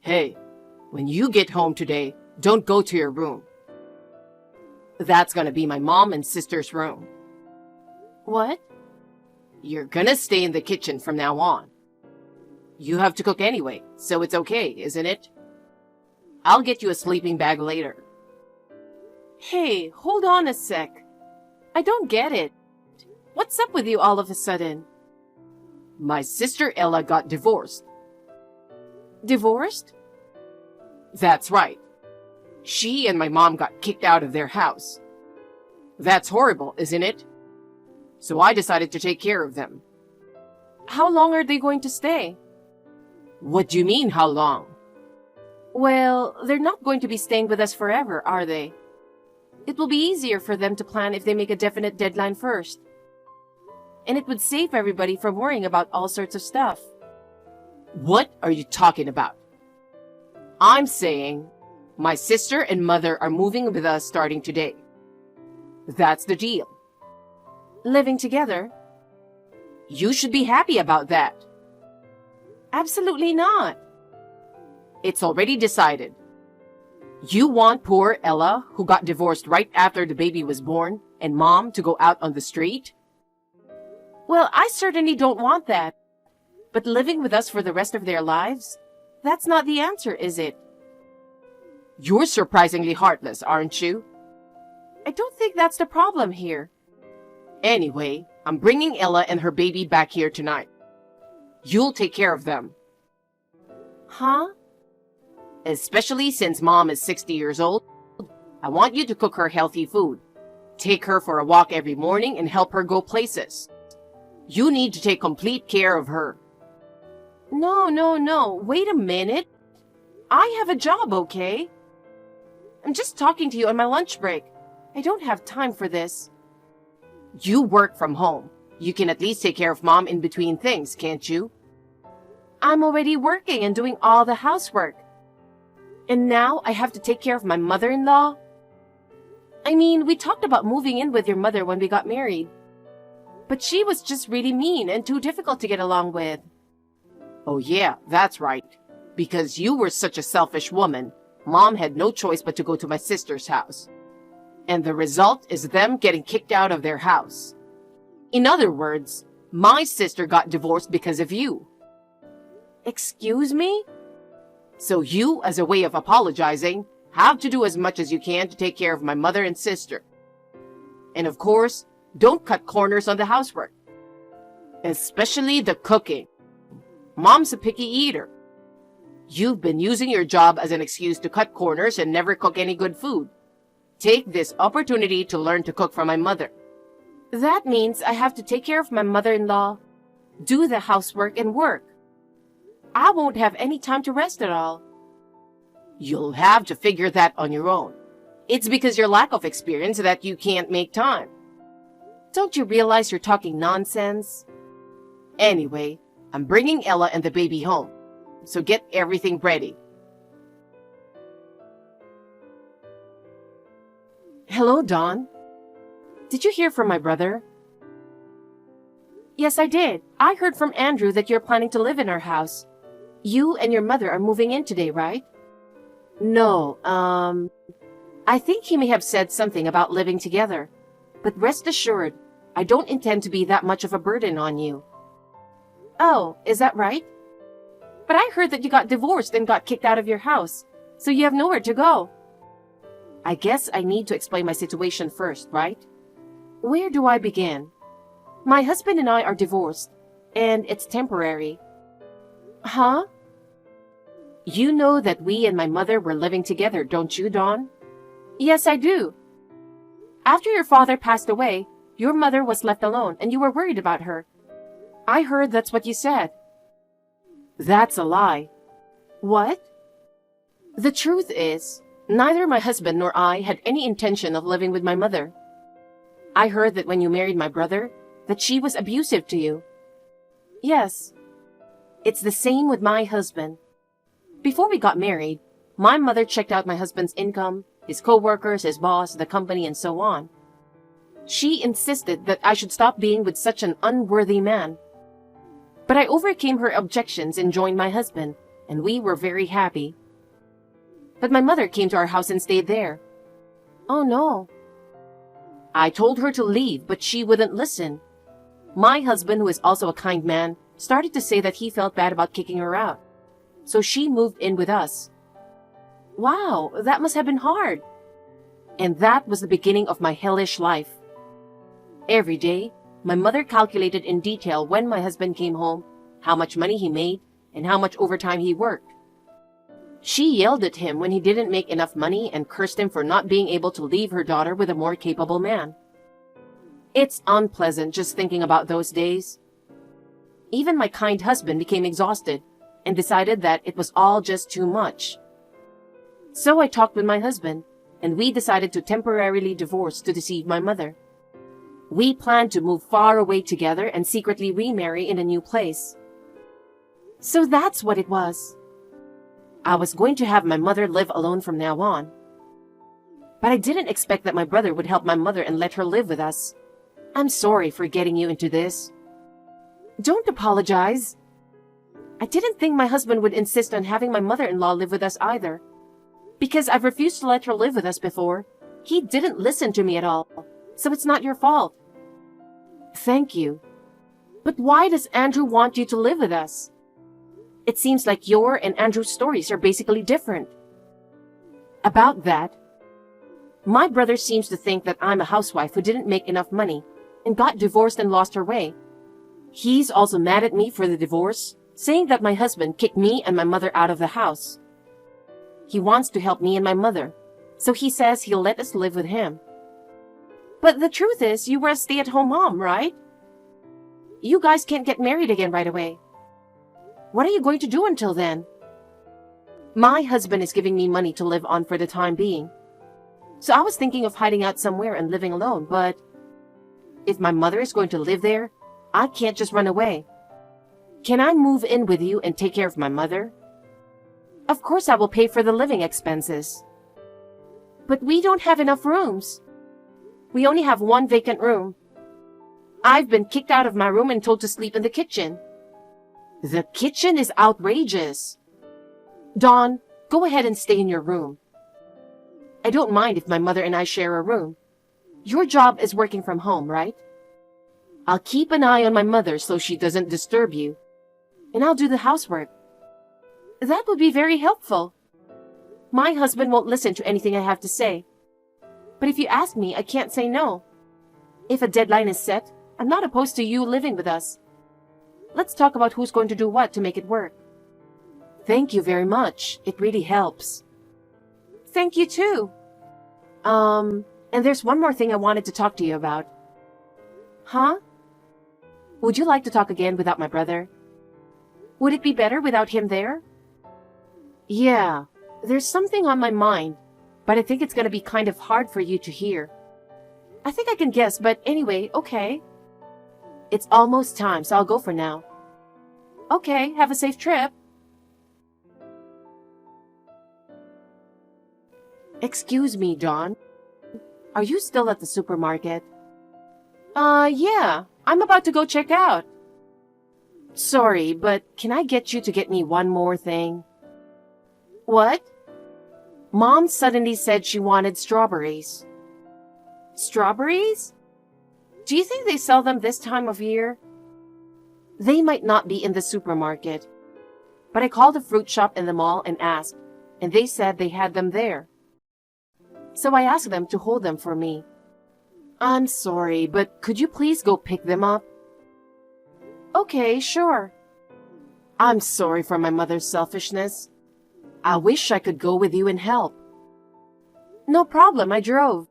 Hey, when you get home today, don't go to your room. That's gonna be my mom and sister's room. What? You're gonna stay in the kitchen from now on. You have to cook anyway, so it's okay, isn't it? I'll get you a sleeping bag later. Hey, hold on a sec. I don't get it. What's up with you all of a sudden? My sister Ella got divorced. Divorced? That's right. She and my mom got kicked out of their house. That's horrible, isn't it? So I decided to take care of them. How long are they going to stay? What do you mean, how long? Well, they're not going to be staying with us forever, are they? It will be easier for them to plan if they make a definite deadline first. And it would save everybody from worrying about all sorts of stuff. What are you talking about? I'm saying my sister and mother are moving with us starting today. That's the deal. Living together? You should be happy about that. Absolutely not. It's already decided. You want poor Ella, who got divorced right after the baby was born, and mom to go out on the street? Well, I certainly don't want that. But living with us for the rest of their lives? That's not the answer, is it? You're surprisingly heartless, aren't you? I don't think that's the problem here. Anyway, I'm bringing Ella and her baby back here tonight. You'll take care of them. Huh? Especially since mom is 60 years old, I want you to cook her healthy food. Take her for a walk every morning and help her go places. You need to take complete care of her. No. Wait a minute. I have a job, okay? I'm just talking to you on my lunch break. I don't have time for this. You work from home. You can at least take care of mom in between things, can't you? I'm already working and doing all the housework. And now I have to take care of my mother-in-law? I mean, we talked about moving in with your mother when we got married. But she was just really mean and too difficult to get along with. Oh yeah, that's right. Because you were such a selfish woman, mom had no choice but to go to my sister's house. And the result is them getting kicked out of their house. In other words, my sister got divorced because of you. Excuse me? So you, as a way of apologizing, have to do as much as you can to take care of my mother and sister. And of course, don't cut corners on the housework. Especially the cooking. Mom's a picky eater. You've been using your job as an excuse to cut corners and never cook any good food. Take this opportunity to learn to cook for my mother. That means I have to take care of my mother-in-law, do the housework, and work. I won't have any time to rest at all. You'll have to figure that on your own. It's because your lack of experience that you can't make time. Don't you realize you're talking nonsense? Anyway, I'm bringing Ella and the baby home, so get everything ready. Hello, Dawn. Did you hear from my brother? Yes, I did. I heard from Andrew that you're planning to live in our house. You and your mother are moving in today, right? No, I think he may have said something about living together. But rest assured, I don't intend to be that much of a burden on you. Oh, is that right? But I heard that you got divorced and got kicked out of your house, so you have nowhere to go. I guess I need to explain my situation first, right? Where do I begin? My husband and I are divorced, and it's temporary. Huh? You know that we and my mother were living together, don't you, Dawn? Yes, I do. After your father passed away, your mother was left alone, and you were worried about her. I heard that's what you said. That's a lie. What? The truth is, neither my husband nor I had any intention of living with my mother. I heard that when you married my brother, that she was abusive to you. Yes. It's the same with my husband. Before we got married, my mother checked out my husband's income, his co-workers, his boss, the company, and so on. She insisted that I should stop being with such an unworthy man. But I overcame her objections and joined my husband, and we were very happy. But my mother came to our house and stayed there. Oh no. I told her to leave, but she wouldn't listen. My husband, who is also a kind man, started to say that he felt bad about kicking her out. So she moved in with us. Wow, that must have been hard. And that was the beginning of my hellish life. Every day, my mother calculated in detail when my husband came home, how much money he made, and how much overtime he worked. She yelled at him when he didn't make enough money and cursed him for not being able to leave her daughter with a more capable man. It's unpleasant just thinking about those days. Even my kind husband became exhausted and decided that it was all just too much. So I talked with my husband, and we decided to temporarily divorce to deceive my mother. We planned to move far away together and secretly remarry in a new place. So that's what it was. I was going to have my mother live alone from now on. But I didn't expect that my brother would help my mother and let her live with us. I'm sorry for getting you into this. Don't apologize. I didn't think my husband would insist on having my mother-in-law live with us either. Because I've refused to let her live with us before. He didn't listen to me at all, so it's not your fault. Thank you. But why does Andrew want you to live with us? It seems like your and Andrew's stories are basically different. About that, my brother seems to think that I'm a housewife who didn't make enough money and got divorced and lost her way. He's also mad at me for the divorce, saying that my husband kicked me and my mother out of the house. He wants to help me and my mother, so he says he'll let us live with him. But the truth is, you were a stay-at-home mom, right? You guys can't get married again right away. What are you going to do until then? My husband is giving me money to live on for the time being. So I was thinking of hiding out somewhere and living alone, but if my mother is going to live there, I can't just run away. Can I move in with you and take care of my mother? Of course I will pay for the living expenses. But we don't have enough rooms. We only have one vacant room. I've been kicked out of my room and told to sleep in the kitchen. The kitchen is outrageous. Dawn, go ahead and stay in your room. I don't mind if my mother and I share a room. Your job is working from home, right? I'll keep an eye on my mother so she doesn't disturb you. And I'll do the housework. That would be very helpful. My husband won't listen to anything I have to say. But if you ask me, I can't say no. If a deadline is set, I'm not opposed to you living with us. Let's talk about who's going to do what to make it work. Thank you very much. It really helps. Thank you too. And there's one more thing I wanted to talk to you about. Huh? Would you like to talk again without my brother? Would it be better without him there? Yeah, there's something on my mind, but I think it's going to be kind of hard for you to hear. I think I can guess, but anyway, okay. It's almost time, so I'll go for now. Okay, have a safe trip. Excuse me, Dawn. Are you still at the supermarket? Yeah. I'm about to go check out. Sorry, but can I get you to get me one more thing? What? Mom suddenly said she wanted strawberries. Strawberries? Do you think they sell them this time of year? They might not be in the supermarket, but I called a fruit shop in the mall and asked, and they said they had them there. So I asked them to hold them for me. I'm sorry, but could you please go pick them up? Okay, sure. I'm sorry for my mother's selfishness. I wish I could go with you and help. No problem, I drove.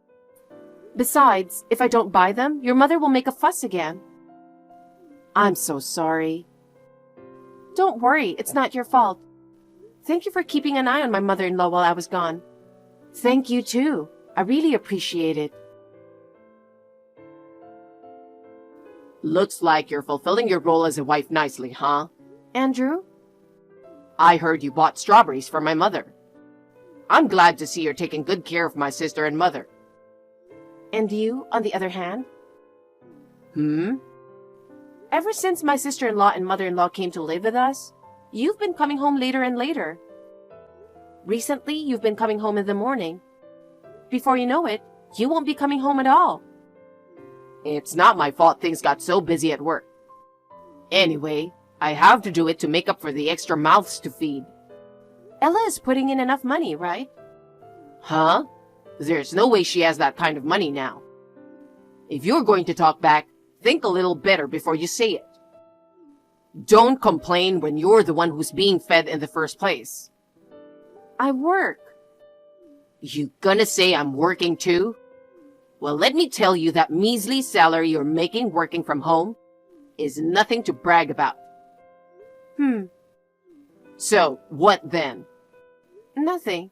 Besides, if I don't buy them, your mother will make a fuss again. I'm so sorry. Don't worry, it's not your fault. Thank you for keeping an eye on my mother-in-law while I was gone. Thank you too. I really appreciate it. Looks like you're fulfilling your role as a wife nicely, huh? Andrew? I heard you bought strawberries for my mother. I'm glad to see you're taking good care of my sister and mother. And you, on the other hand? Ever since my sister-in-law and mother-in-law came to live with us, You've been coming home later and later. Recently, you've been coming home in the morning. Before you know it, you won't be coming home at all. It's not my fault things got so busy at work. Anyway, I have to do it to make up for the extra mouths to feed. Ella is putting in enough money, right? Huh? There's no way she has that kind of money now. If you're going to talk back, think a little better before you say it. Don't complain when you're the one who's being fed in the first place. I work. You gonna say I'm working too? Well, let me tell you that measly salary you're making working from home is nothing to brag about. So, what then? Nothing.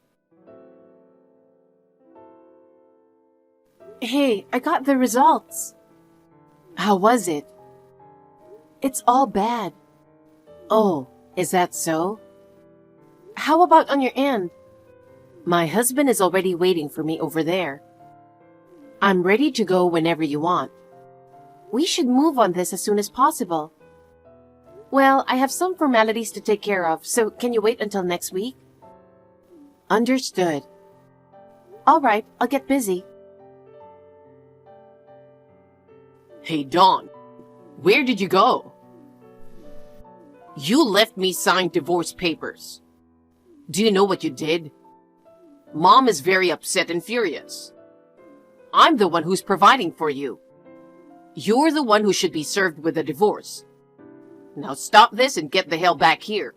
Hey, I got the results. How was it? It's all bad. Oh, is that so? How about on your end? My husband is already waiting for me over there. I'm ready to go whenever you want. We should move on this as soon as possible. Well, I have some formalities to take care of, so can you wait until next week? Understood. All right, I'll get busy. Hey, Dawn, where did you go? You left me signed divorce papers. Do you know what you did? Mom is very upset and furious. I'm the one who's providing for you. You're the one who should be served with a divorce. Now stop this and get the hell back here.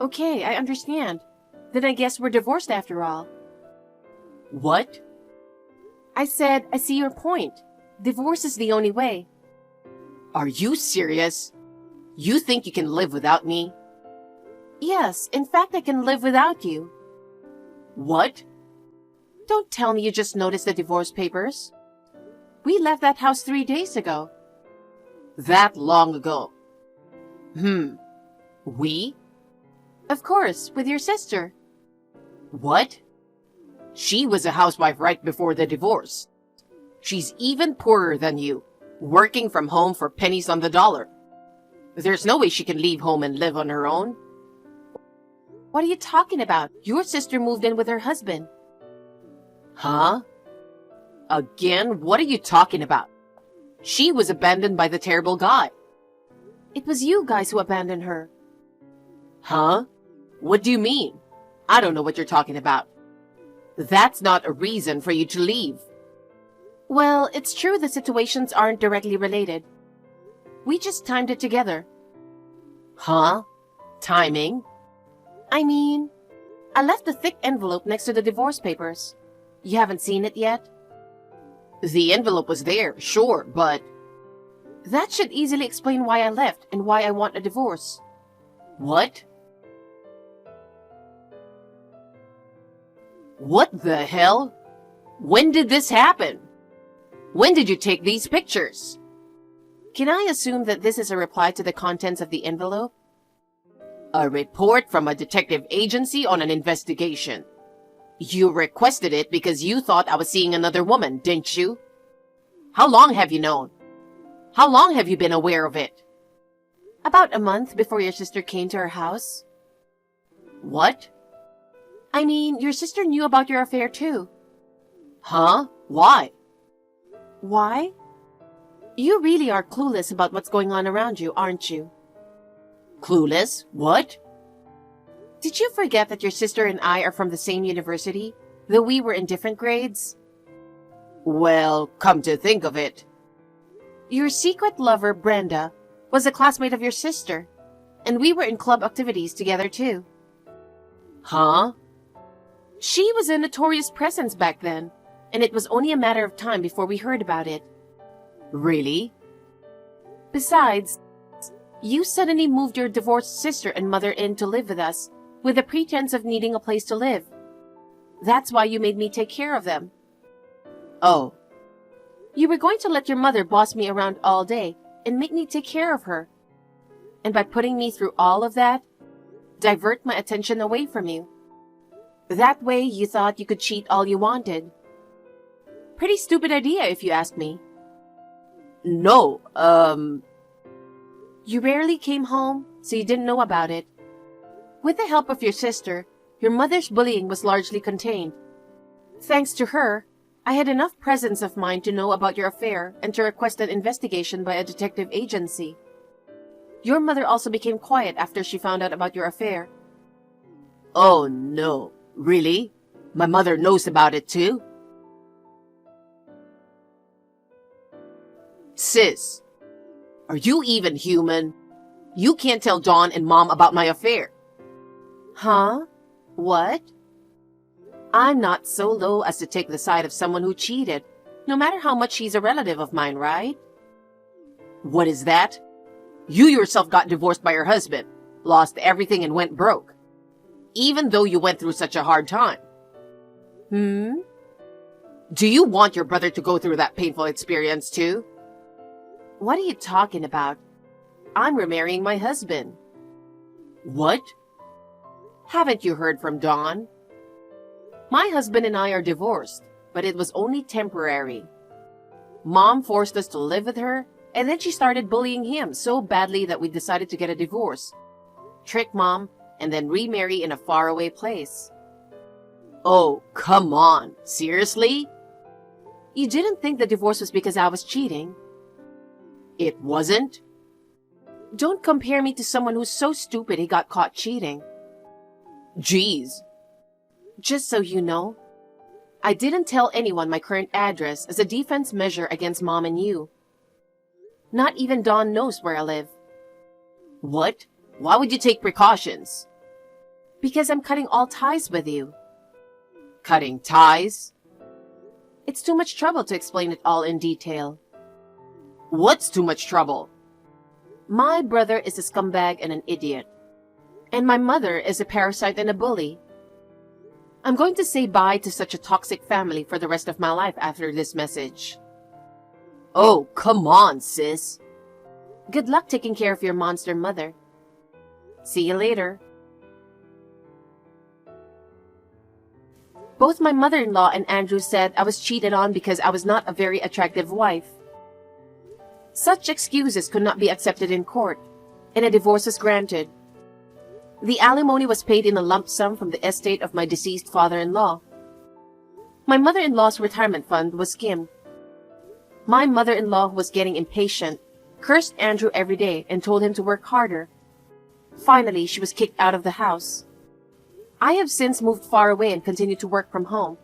Okay, I understand. Then I guess we're divorced after all. What? I said, I see your point. Divorce is the only way. Are you serious? You think you can live without me? Yes, in fact, I can live without you. What? Don't tell me you just noticed the divorce papers. We left that house 3 days ago. That long ago. We? Of course, with your sister. What? She was a housewife right before the divorce. She's even poorer than you, working from home for pennies on the dollar. There's no way she can leave home and live on her own. What are you talking about? Your sister moved in with her husband. Huh? Again, what are you talking about? She was abandoned by the terrible guy. It was you guys who abandoned her. Huh? What do you mean? I don't know what you're talking about. That's not a reason for you to leave. Well, it's true the situations aren't directly related. We just timed it together. Huh? Timing? I mean, I left a thick envelope next to the divorce papers. You haven't seen it yet? The envelope was there, sure, but... That should easily explain why I left and why I want a divorce. What? What the hell? When did this happen? When did you take these pictures? Can I assume that this is a reply to the contents of the envelope? A report from a detective agency on an investigation. You requested it because you thought I was seeing another woman, didn't you? How long have you known? How long have you been aware of it? About a month before your sister came to our house. What? I mean, your sister knew about your affair too. Huh? Why? Why? You really are clueless about what's going on around you, aren't you? Clueless? What? Did you forget that your sister and I are from the same university, though we were in different grades? Well, come to think of it. Your secret lover, Brenda, was a classmate of your sister, and we were in club activities together too. Huh? She was a notorious presence back then, and it was only a matter of time before we heard about it. Really? Besides, you suddenly moved your divorced sister and mother in to live with us, with the pretense of needing a place to live. That's why you made me take care of them. Oh. You were going to let your mother boss me around all day and make me take care of her. And by putting me through all of that, divert my attention away from you. That way you thought you could cheat all you wanted. Pretty stupid idea if you ask me. No, You rarely came home, so you didn't know about it. With the help of your sister, your mother's bullying was largely contained. Thanks to her, I had enough presence of mind to know about your affair and to request an investigation by a detective agency. Your mother also became quiet after she found out about your affair. Oh no, really? My mother knows about it too? Sis, are you even human? You can't tell Dawn and Mom about my affair. Huh? What? I'm not so low as to take the side of someone who cheated, no matter how much she's a relative of mine, right? What is that? You yourself got divorced by your husband, lost everything and went broke. Even though you went through such a hard time. Do you want your brother to go through that painful experience too? What are you talking about? I'm remarrying my husband. What? Haven't you heard from Dawn? My husband and I are divorced, but it was only temporary. Mom forced us to live with her, and then she started bullying him so badly that we decided to get a divorce. Trick Mom, and then remarry in a faraway place. Oh, come on. Seriously? You didn't think the divorce was because I was cheating? It wasn't? Don't compare me to someone who's so stupid he got caught cheating. Jeez. Just so you know, I didn't tell anyone my current address as a defense measure against Mom and you. Not even Dawn knows where I live. What? Why would you take precautions? Because I'm cutting all ties with you. Cutting ties? It's too much trouble to explain it all in detail. What's too much trouble? My brother is a scumbag and an idiot. And my mother is a parasite and a bully. I'm going to say bye to such a toxic family for the rest of my life after this message. Oh, come on, sis. Good luck taking care of your monster mother. See you later. Both my mother-in-law and Andrew said I was cheated on because I was not a very attractive wife. Such excuses could not be accepted in court, and a divorce was granted. The alimony was paid in a lump sum from the estate of my deceased father-in-law. My mother-in-law's retirement fund was skimmed. My mother-in-law was getting impatient, cursed Andrew every day, and told him to work harder. Finally, she was kicked out of the house. I have since moved far away and continue to work from home.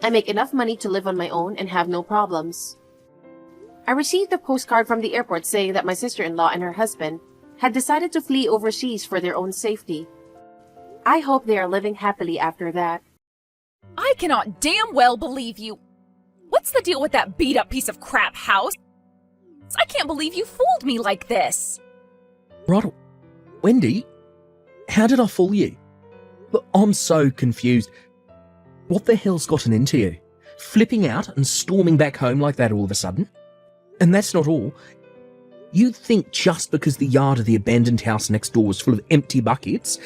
I make enough money to live on my own and have no problems. I received a postcard from the airport saying that my sister-in-law and her husband had decided to flee overseas for their own safety. I hope they are living happily after that. I cannot damn well believe you. What's the deal with that beat-up piece of crap house? I can't believe you fooled me like this. Right. Wendy, how did I fool you? Look, I'm so confused. What the hell's gotten into you? Flipping out and storming back home like that all of a sudden? And that's not all. You think just because the yard of the abandoned house next door was full of empty buckets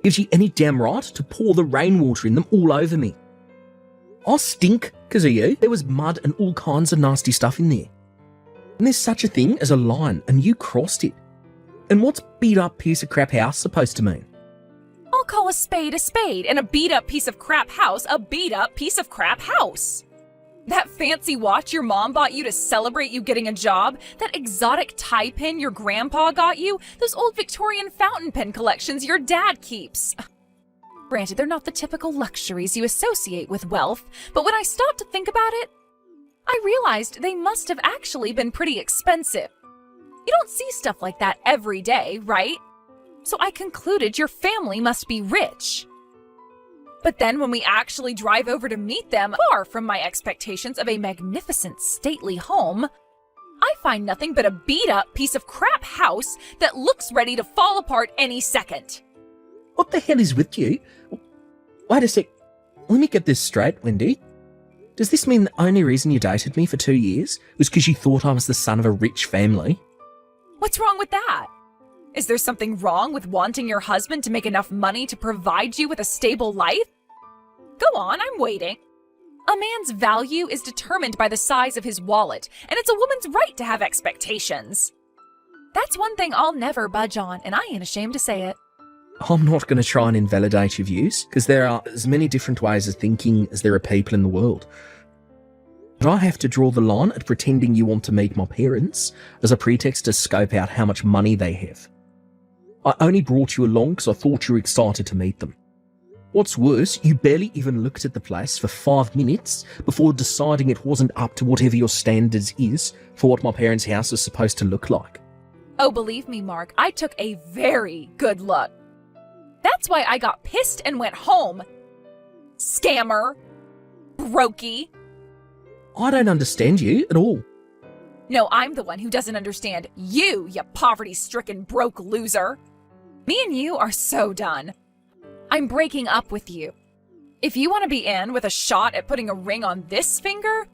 gives you any damn right to pour the rainwater in them all over me? I stink because of you. There was mud and all kinds of nasty stuff in there. And there's such a thing as a line, and you crossed it. And what's beat-up piece of crap house supposed to mean? I'll call a spade, and a beat-up piece of crap house a beat-up piece of crap house. That fancy watch your mom bought you to celebrate you getting a job, that exotic tie pin your grandpa got you, those old Victorian fountain pen collections your dad keeps. Granted, they're not the typical luxuries you associate with wealth, but when I stopped to think about it, I realized they must have actually been pretty expensive. You don't see stuff like that every day, right? So I concluded your family must be rich. But then when we actually drive over to meet them, far from my expectations of a magnificent, stately home, I find nothing but a beat-up piece of crap house that looks ready to fall apart any second. What the hell is with you? Wait a sec. Let me get this straight, Wendy. Does this mean the only reason you dated me for 2 years was because you thought I was the son of a rich family? What's wrong with that? Is there something wrong with wanting your husband to make enough money to provide you with a stable life? Go on, I'm waiting. A man's value is determined by the size of his wallet, and it's a woman's right to have expectations. That's one thing I'll never budge on, and I ain't ashamed to say it. I'm not going to try and invalidate your views, because there are as many different ways of thinking as there are people in the world. But I have to draw the line at pretending you want to meet my parents as a pretext to scope out how much money they have. I only brought you along because I thought you were excited to meet them. What's worse, you barely even looked at the place for 5 minutes before deciding it wasn't up to whatever your standards is for what my parents' house is supposed to look like. Oh, believe me, Mark, I took a very good look. That's why I got pissed and went home. Scammer. Brokey. I don't understand you at all. No, I'm the one who doesn't understand you poverty-stricken broke loser. Me and you are so done. I'm breaking up with you. If you want to be in with a shot at putting a ring on this finger,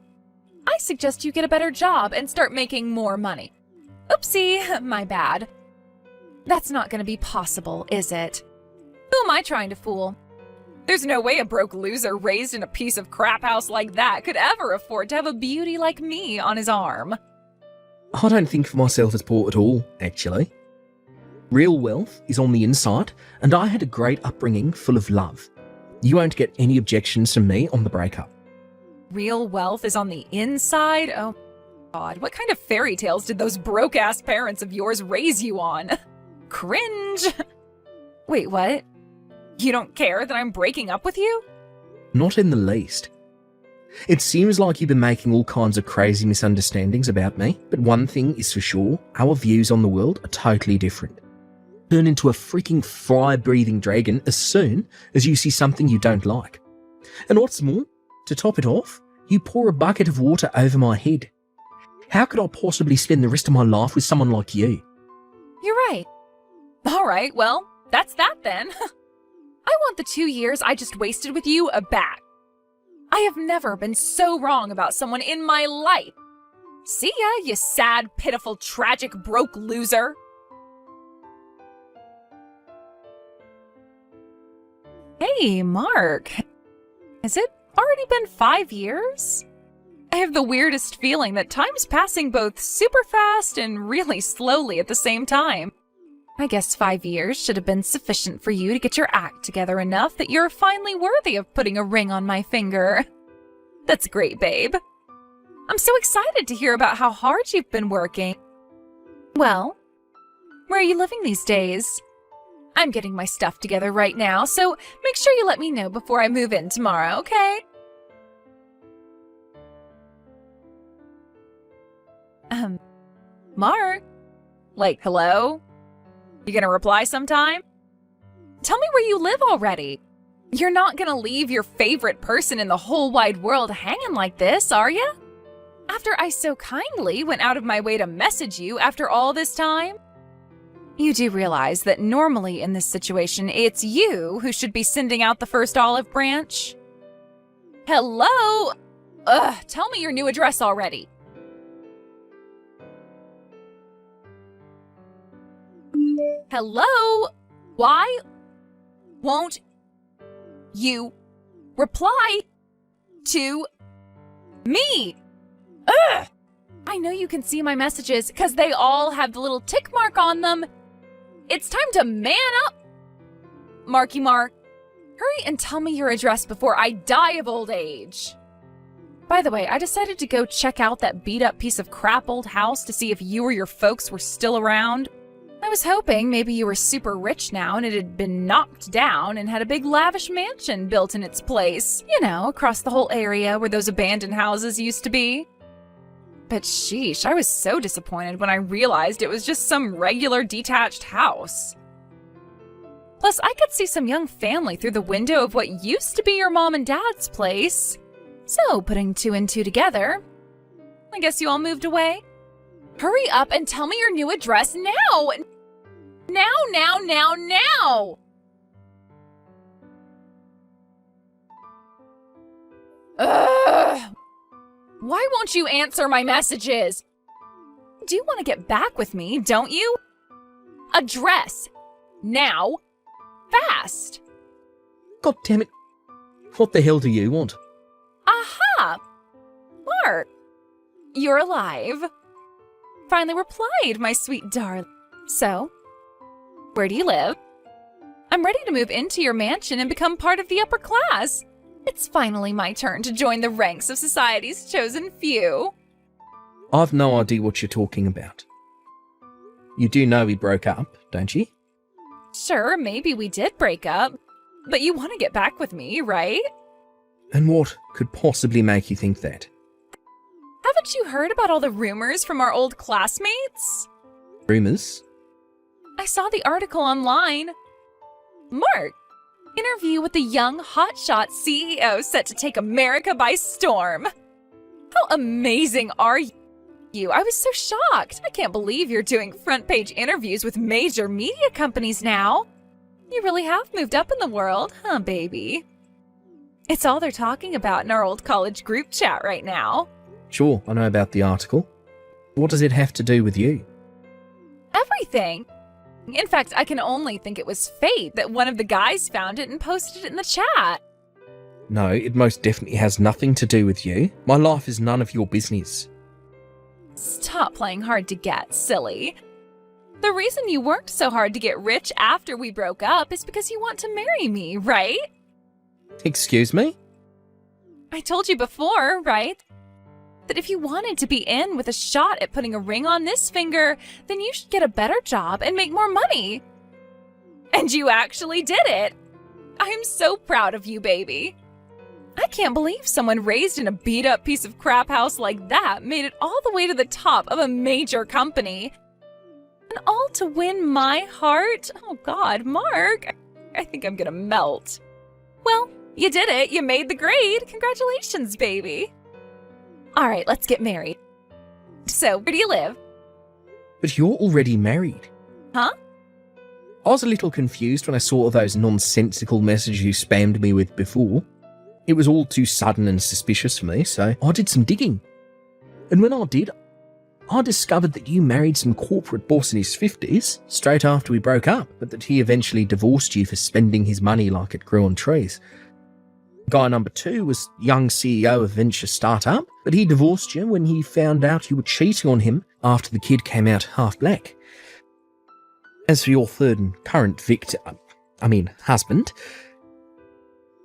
I suggest you get a better job and start making more money. Oopsie, my bad. That's not going to be possible, is it? Who am I trying to fool? There's no way a broke loser raised in a piece of crap house like that could ever afford to have a beauty like me on his arm. I don't think of myself as poor at all, actually. Real wealth is on the inside, and I had a great upbringing full of love. You won't get any objections from me on the breakup. Real wealth is on the inside? Oh, God. What kind of fairy tales did those broke-ass parents of yours raise you on? Cringe. Wait, what? You don't care that I'm breaking up with you? Not in the least. It seems like you've been making all kinds of crazy misunderstandings about me, but one thing is for sure, our views on the world are totally different. Turn into a freaking fire-breathing dragon as soon as you see something you don't like. And what's more, to top it off, you pour a bucket of water over my head. How could I possibly spend the rest of my life with someone like you? You're right. All right, well, that's that then. I want the 2 years I just wasted with you back. I have never been so wrong about someone in my life. See ya, you sad, pitiful, tragic, broke loser. Hey, Mark. Has it already been 5 years? I have the weirdest feeling that time's passing both super fast and really slowly at the same time. I guess 5 years should have been sufficient for you to get your act together enough that you're finally worthy of putting a ring on my finger. That's great, babe. I'm so excited to hear about how hard you've been working. Well, where are you living these days? I'm getting my stuff together right now, so make sure you let me know before I move in tomorrow, okay? Mark? Like, hello? You gonna reply sometime? Tell me where you live already. You're not gonna leave your favorite person in the whole wide world hanging like this, are ya? After I so kindly went out of my way to message you after all this time? You do realize that normally in this situation, it's you who should be sending out the first olive branch? Hello? Ugh, tell me your new address already. Hello? Why won't you reply to me? Ugh! I know you can see my messages because they all have the little tick mark on them. It's time to man up. Marky Mark, hurry and tell me your address before I die of old age. By the way, I decided to go check out that beat-up piece of crap old house to see if you or your folks were still around. I was hoping maybe you were super rich now and it had been knocked down and had a big lavish mansion built in its place, you know, across the whole area where those abandoned houses used to be. But sheesh, I was so disappointed when I realized it was just some regular detached house. Plus, I could see some young family through the window of what used to be your mom and dad's place. So, putting 2 and 2 together, I guess you all moved away? Hurry up and tell me your new address now! Now! Ugh! Why won't you answer my messages? You do want to get back with me, don't you? Address. Now. Fast. God damn it. What the hell do you want? Aha! Mark, you're alive. Finally replied, my sweet darling. So, where do you live? I'm ready to move into your mansion and become part of the upper class. It's finally my turn to join the ranks of society's chosen few. I've no idea what you're talking about. You do know we broke up, don't you? Sure, maybe we did break up, but you want to get back with me, right? And what could possibly make you think that? Haven't you heard about all the rumors from our old classmates? Rumours? I saw the article online. Mark, interview with the young hotshot CEO set to take America by storm. How amazing are you? I was so shocked. I can't believe you're doing front page interviews with major media companies now. You really have moved up in the world, huh, baby? It's all they're talking about in our old college group chat right now. Sure, I know about the article. What does it have to do with you? Everything. In fact, I can only think it was fate that one of the guys found it and posted it in the chat. No, it most definitely has nothing to do with you. My life is none of your business. Stop playing hard to get, silly. The reason you worked so hard to get rich after we broke up is because you want to marry me, right? Excuse me? I told you before, right? That if you wanted to be in with a shot at putting a ring on this finger, then you should get a better job and make more money. And you actually did it. I'm so proud of you, baby. I can't believe someone raised in a beat-up piece of crap house like that made it all the way to the top of a major company. And all to win my heart? Oh God, Mark, I think I'm gonna melt. Well, you did it. You made the grade. Congratulations, baby. All right, let's get married. So, where do you live? But you're already married. Huh? I was a little confused when I saw those nonsensical messages you spammed me with before. It was all too sudden and suspicious for me, so I did some digging. And when I did, I discovered that you married some corporate boss in his 50s straight after we broke up, but that he eventually divorced you for spending his money like it grew on trees. Guy number 2 was young CEO of venture startup, but he divorced you when he found out you were cheating on him after the kid came out half black. As for your third and current husband,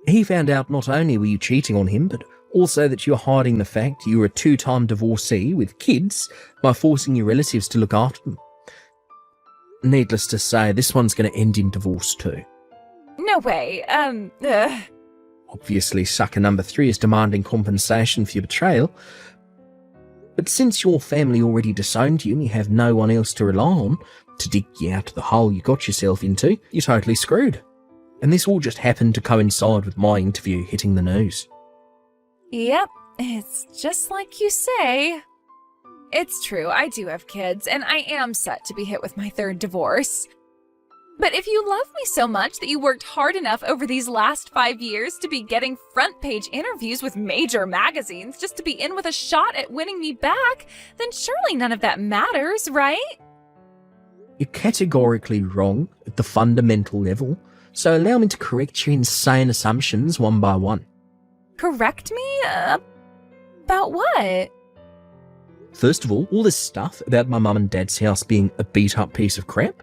he found out not only were you cheating on him, but also that you were hiding the fact you were a 2-time divorcee with kids by forcing your relatives to look after them. Needless to say, this one's going to end in divorce too. No way. Obviously, sucker number 3 is demanding compensation for your betrayal. But since your family already disowned you and you have no one else to rely on to dig you out of the hole you got yourself into, you're totally screwed. And this all just happened to coincide with my interview hitting the news. Yep, it's just like you say. It's true, I do have kids, and I am set to be hit with my 3rd divorce. But if you love me so much that you worked hard enough over these last 5 years to be getting front page interviews with major magazines just to be in with a shot at winning me back, then surely none of that matters, right? You're categorically wrong at the fundamental level, so allow me to correct your insane assumptions one by one. Correct me? About what? First of all this stuff about my mum and dad's house being a beat-up piece of crap.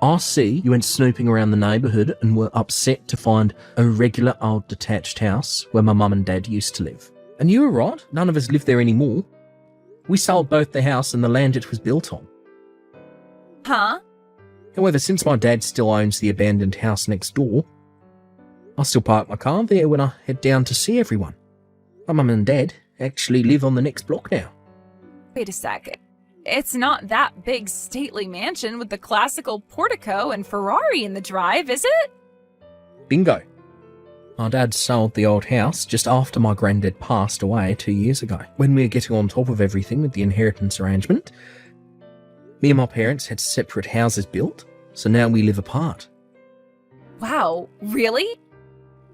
I see you went snooping around the neighbourhood and were upset to find a regular old detached house where my mum and dad used to live. And you were right, none of us live there anymore. We sold both the house and the land it was built on. Huh? However, since my dad still owns the abandoned house next door, I still park my car there when I head down to see everyone. My mum and dad actually live on the next block now. Wait a sec. It's not that big stately mansion with the classical portico and Ferrari in the drive, is it? Bingo. My dad sold the old house just after my granddad passed away 2 years ago. When we were getting on top of everything with the inheritance arrangement, me and my parents had separate houses built, so now we live apart. Wow, really?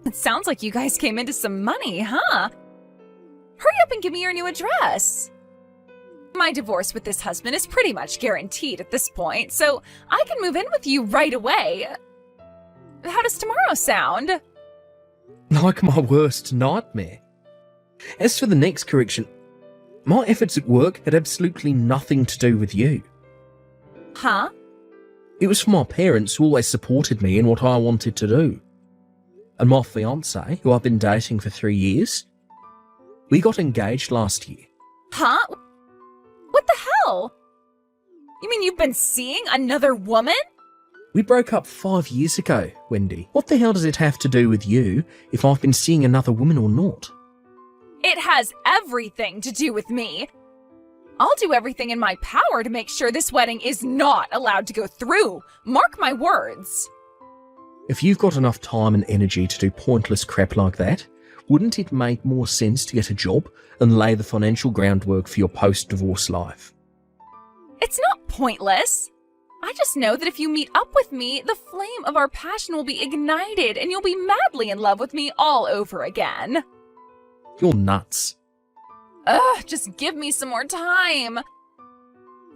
It sounds like you guys came into some money, huh? Hurry up and give me your new address. My divorce with this husband is pretty much guaranteed at this point, so I can move in with you right away. How does tomorrow sound? Like my worst nightmare. As for the next correction, my efforts at work had absolutely nothing to do with you. Huh? It was for my parents who always supported me in what I wanted to do. And my fiancé, who I've been dating for 3 years, we got engaged last year. Huh? What the hell? You mean you've been seeing another woman? We broke up 5 years ago, Wendy. What the hell does it have to do with you if I've been seeing another woman or not? It has everything to do with me. I'll do everything in my power to make sure this wedding is not allowed to go through. Mark my words. If you've got enough time and energy to do pointless crap like that, wouldn't it make more sense to get a job and lay the financial groundwork for your post-divorce life? It's not pointless. I just know that if you meet up with me, the flame of our passion will be ignited and you'll be madly in love with me all over again. You're nuts. Ugh, just give me some more time.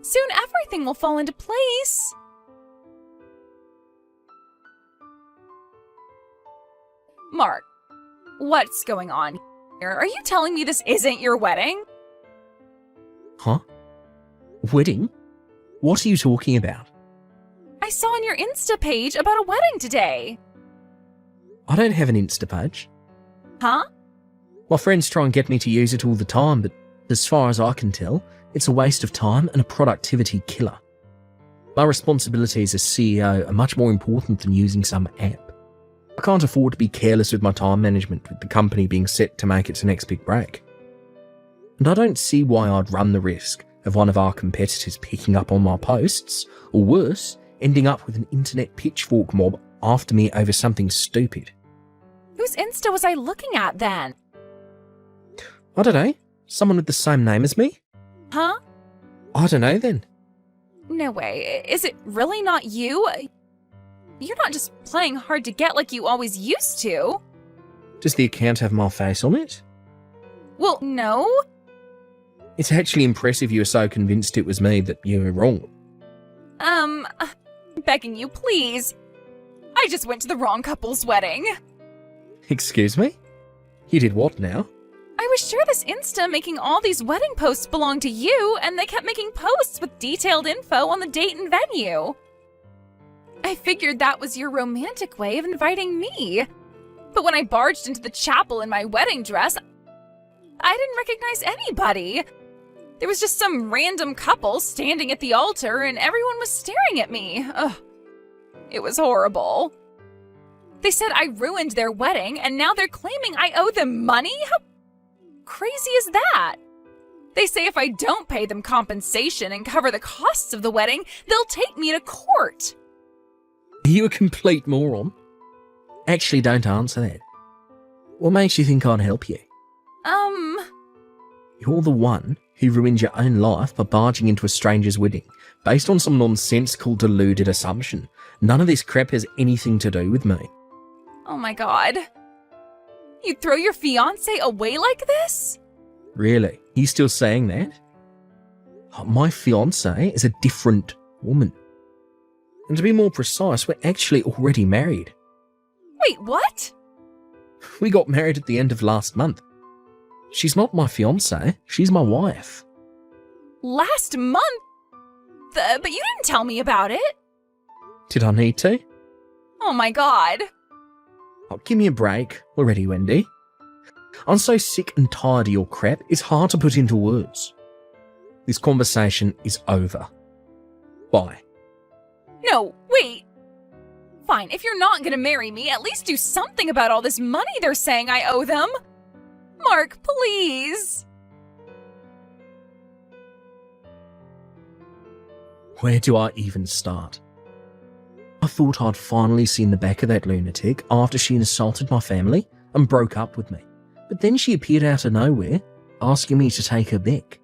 Soon everything will fall into place. Mark, what's going on here? Are you telling me this isn't your wedding? Huh? Wedding? What are you talking about? I saw on your Insta page about a wedding today. I don't have an Insta page. Huh? My friends try and get me to use it all the time, but as far as I can tell, it's a waste of time and a productivity killer. My responsibilities as CEO are much more important than using some app. I can't afford to be careless with my time management with the company being set to make its next big break. And I don't see why I'd run the risk of one of our competitors picking up on my posts, or worse, ending up with an internet pitchfork mob after me over something stupid. Whose Insta was I looking at then? I don't know. Someone with the same name as me? Huh? I don't know then. No way. Is it really not you? You're not just playing hard to get like you always used to. Does the account have my face on it? Well, no. It's actually impressive you were so convinced it was me that you were wrong. Begging you, please. I just went to the wrong couple's wedding. Excuse me? You did what now? I was sure this Insta making all these wedding posts belonged to you, and they kept making posts with detailed info on the date and venue. I figured that was your romantic way of inviting me. But when I barged into the chapel in my wedding dress, I didn't recognize anybody. There was just some random couple standing at the altar and everyone was staring at me. Ugh. It was horrible. They said I ruined their wedding and now they're claiming I owe them money? How crazy is that? They say if I don't pay them compensation and cover the costs of the wedding, they'll take me to court. Are you a complete moron? Actually, don't answer that. What makes you think I'd help you? You're the one who ruined your own life by barging into a stranger's wedding, based on some nonsensical, deluded assumption. None of this crap has anything to do with me. Oh my god. You'd throw your fiancé away like this? Really? You still saying that? My fiancé is a different woman. And to be more precise, we're actually already married. Wait, what? We got married at the end of last month. She's not my fiancé, she's my wife. Last month? But you didn't tell me about it. Did I need to? Oh my god. Oh, give me a break already, Wendy. I'm so sick and tired of your crap, it's hard to put into words. This conversation is over. Bye. No, wait. Fine, if you're not gonna marry me, at least do something about all this money they're saying I owe them. Mark, please. Where do I even start? I thought I'd finally seen the back of that lunatic after she insulted my family and broke up with me. But then she appeared out of nowhere, asking me to take her back.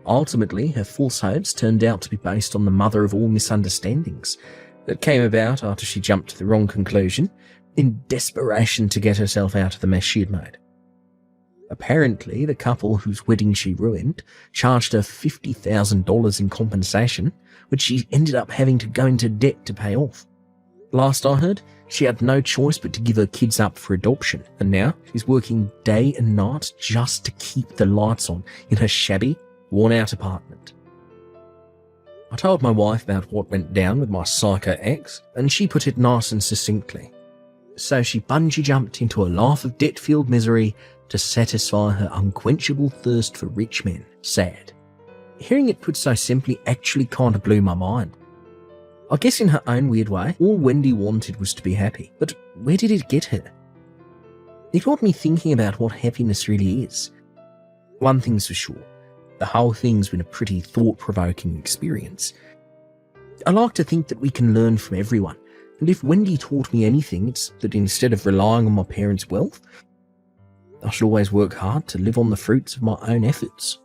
Ultimately, her false hopes turned out to be based on the mother of all misunderstandings that came about after she jumped to the wrong conclusion in desperation to get herself out of the mess she had made. Apparently, the couple whose wedding she ruined charged her $50,000 in compensation, which she ended up having to go into debt to pay off. Last I heard, she had no choice but to give her kids up for adoption, and now she's working day and night just to keep the lights on in her shabby, worn-out apartment. I told my wife about what went down with my psycho ex, and she put it nice and succinctly. So she bungee jumped into a life of debt-filled misery to satisfy her unquenchable thirst for rich men. Sad. Hearing it put so simply actually kind of blew my mind. I guess in her own weird way, all Wendy wanted was to be happy. But where did it get her? It got me thinking about what happiness really is. One thing's for sure, the whole thing's been a pretty thought-provoking experience. I like to think that we can learn from everyone, and if Wendy taught me anything, it's that instead of relying on my parents' wealth, I should always work hard to live on the fruits of my own efforts.